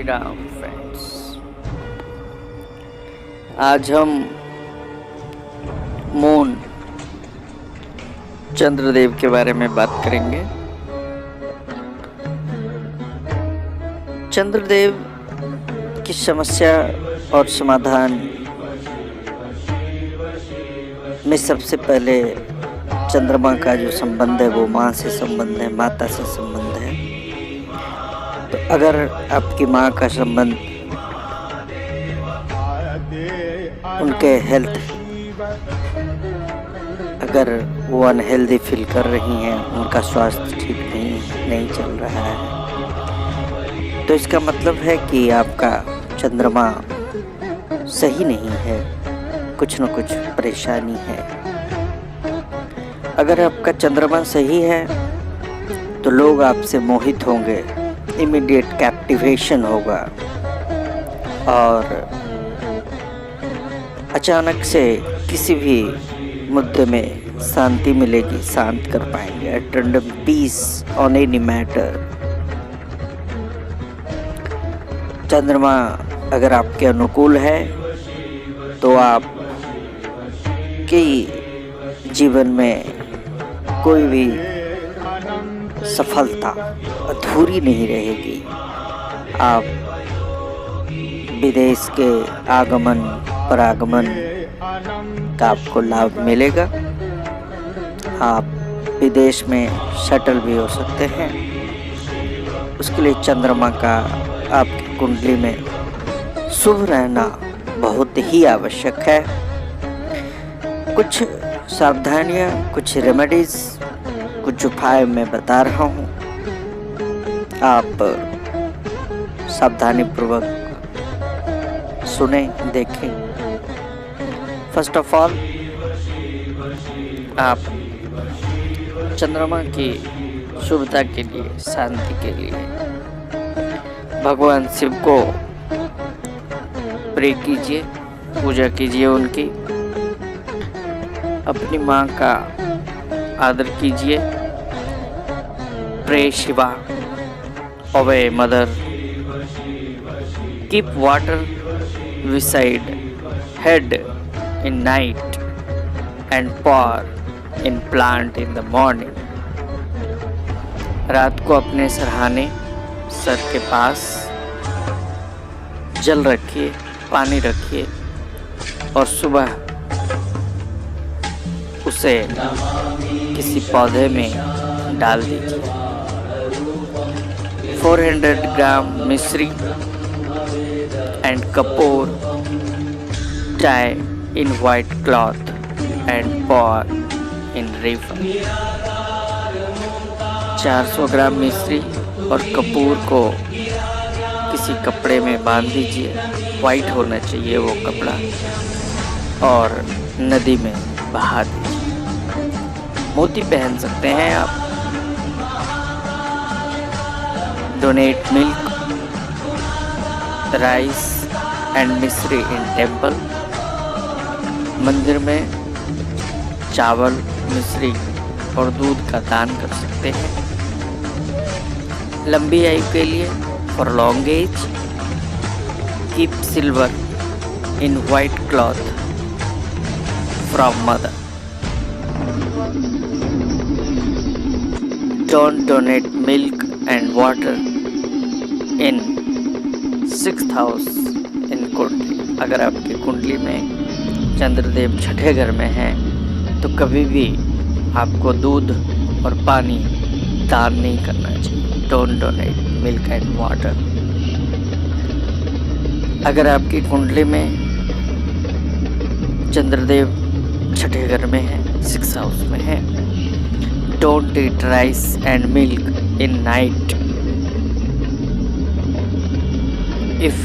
Ram friends. आज हम moon Chandradev के बारे में बात करेंगे। चंद्रदेव की समस्या और समाधान में सबसे पहले चंद्रमा का जो संबंध है वो माँ से संबंध है, माता से संबंध है। तो अगर आपकी माँ का संबंध उनके हेल्थ, अगर वो अनहेल्दी फील कर रही हैं, उनका स्वास्थ्य ठीक नहीं चल रहा है, तो इसका मतलब है कि आपका चंद्रमा सही नहीं है, कुछ न कुछ परेशानी है। अगर आपका चंद्रमा सही है तो लोग आपसे मोहित होंगे, इमीडिएट कैप्टिवेशन होगा और अचानक से किसी भी मुद्दे में शांति मिलेगी, शांत कर पाएंगे। Attend peace on any matter. चंद्रमा अगर आपके अनुकूल है तो आप के जीवन में कोई भी सफलता अधूरी नहीं रहेगी। आप विदेश के आगमन परागमन का आपको लाभ मिलेगा। आप विदेश में सेटल भी हो सकते हैं। उसके लिए चंद्रमा का आपकी कुंडली में शुभ रहना बहुत ही आवश्यक है। कुछ सावधानियाँ, कुछ रेमेडीज, कुछ उपाय मैं बता रहा हूँ, आप सावधानी पूर्वक सुने, देखें। फर्स्ट ऑफ ऑल, आप चंद्रमा की शुभता के लिए, शांति के लिए भगवान शिव को प्रे कीजिए, पूजा कीजिए उनकी। अपनी माँ का आदर कीजिए। Pray Shiva, obey mother. Keep water beside head in night and pour in plant in the morning. रात को अपने सरहाने सर के पास जल रखिए, पानी रखिए और सुबह उसे किसी पौधे में डाल दीजिए। 400 ग्राम मिश्री and kapoor tie in white cloth and pour in river। 400 ग्राम मिश्री और कपूर को किसी कपड़े में बांध दीजिए। वाइट होना चाहिए वो कपड़ा, और नदी में बहा दीजिए। मोती पहन सकते हैं आप। डोनेट मिल्क, राइस एंड मिश्री इन टेम्पल। मंदिर में चावल, मिश्री और दूध का दान कर सकते हैं। लंबी आयु के लिए, for long age, keep silver in white cloth from mother. Don't donate milk and water in 6th house in kundli. अगर आपकी कुंडली में चंद्रदेव छठे घर में हैं तो कभी भी आपको दूध और पानी दान नहीं करना चाहिए। Don't donate milk and water. अगर आपकी कुंडली में चंद्रदेव छठे घर में है, 6th हाउस में है, don't eat rice and milk in night. If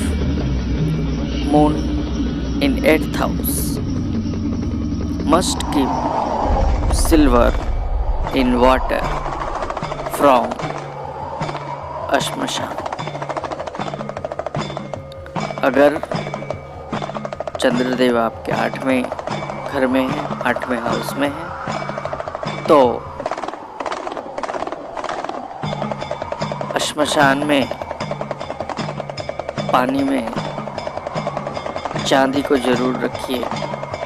moon in 8th house, must keep silver in water from ashmashan। अगर चंद्रदेव आपके 8वें घर में है, 8वें हाउस में है, तो श्मशान में पानी में चांदी को ज़रूर रखिए,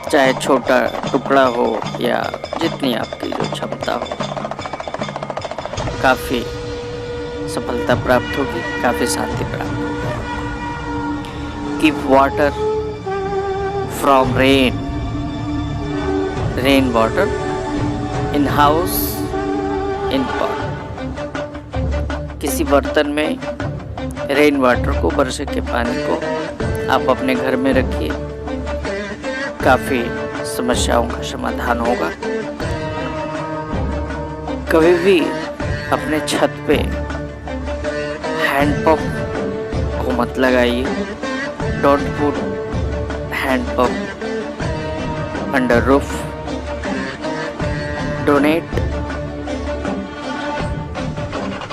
चाहे छोटा टुकड़ा हो या जितनी आपकी जो क्षमता हो। काफ़ी सफलता प्राप्त होगी, काफ़ी शांति प्राप्त होगी। Keep water from rain water in house in pot. किसी बर्तन में रेन वाटर को, वर्षा के पानी को आप अपने घर में रखिए, काफ़ी समस्याओं का समाधान होगा। कभी भी अपने छत पे हैंडपंप को मत लगाइए। Don't put handpump under roof. Donate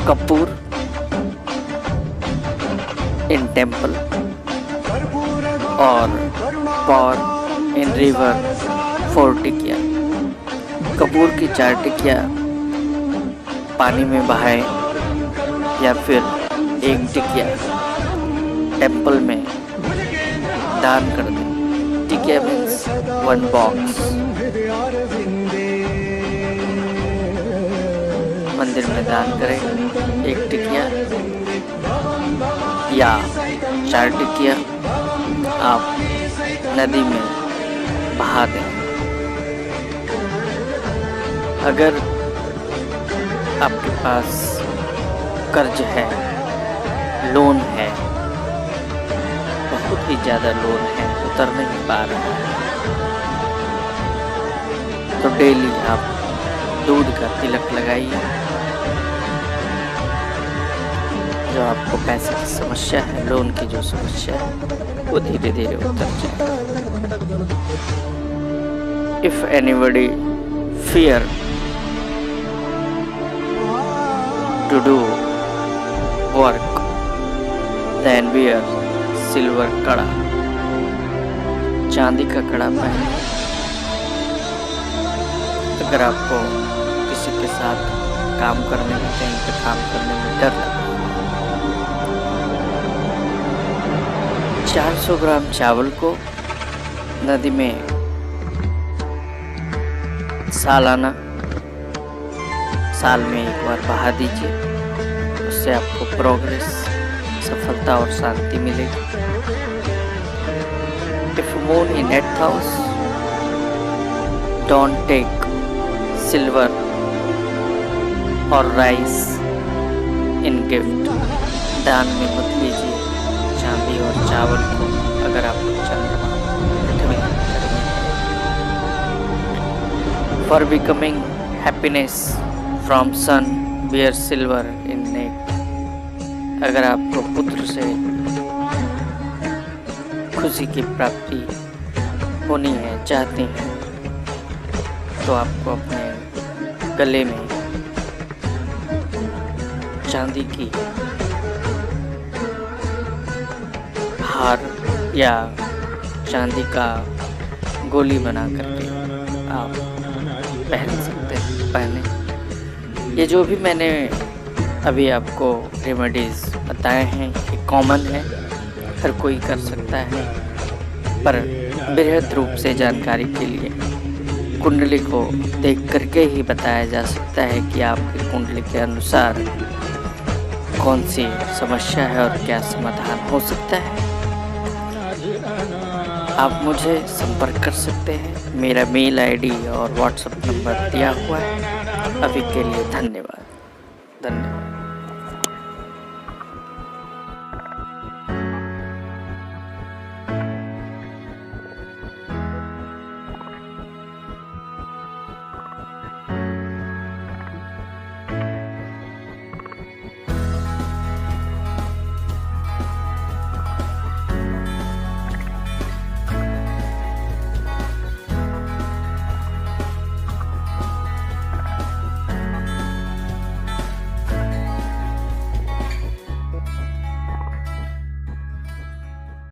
kapoor in temple और पॉर इन रिवर 4 टिकिया। कपूर की 4 टिकिया पानी में बहाएं या फिर 1 टिकिया टेम्पल में दान कर दें। टिकिया मीन्स 1 बॉक्स। मंदिर में दान करें 1 टिकिया या 4 टिकिया आप नदी में बहा दें। अगर आपके पास कर्ज है, लोन है, बहुत ही ज़्यादा लोन है, उतर नहीं पा रहा है, तो डेली आप दूध का तिलक लगाइए। जो आपको पैसे की समस्या है, लोन की जो समस्या है, वो धीरे धीरे उतर जाए। If anybody fear to do work, then wear silver कड़ा। चांदी का कड़ा पहने। अगर आपको किसी के साथ काम करने में, कहीं पे काम करने में डर लगता है, 400 ग्राम चावल को नदी में सालाना, साल में 1 बार बहा दीजिए। उससे आपको प्रोग्रेस, सफलता और शांति मिलेगी। If moon in 8th house, don't take silver or rice in gift। दान में मत लीजिए चांदी और चावल को अगर आपको चंद्रमा पृथ्वी for becoming happiness from sun wear silver in neck। अगर आपको पुत्र से खुशी की प्राप्ति होनी है, चाहते हैं, तो आपको अपने गले में चांदी की हार या चांदी का गोली बना करके आप पहन सकते हैं, पहने। ये जो भी मैंने अभी आपको रेमेडीज़ बताए हैं, ये कॉमन है, हर कोई कर सकता है, पर बृहद रूप से जानकारी के लिए कुंडली को देख करके ही बताया जा सकता है कि आपकी कुंडली के अनुसार कौन सी समस्या है और क्या समाधान हो सकता है। आप मुझे संपर्क कर सकते हैं। मेरा मेल आईडी और व्हाट्सएप नंबर दिया हुआ है। अभी के लिए धन्यवाद।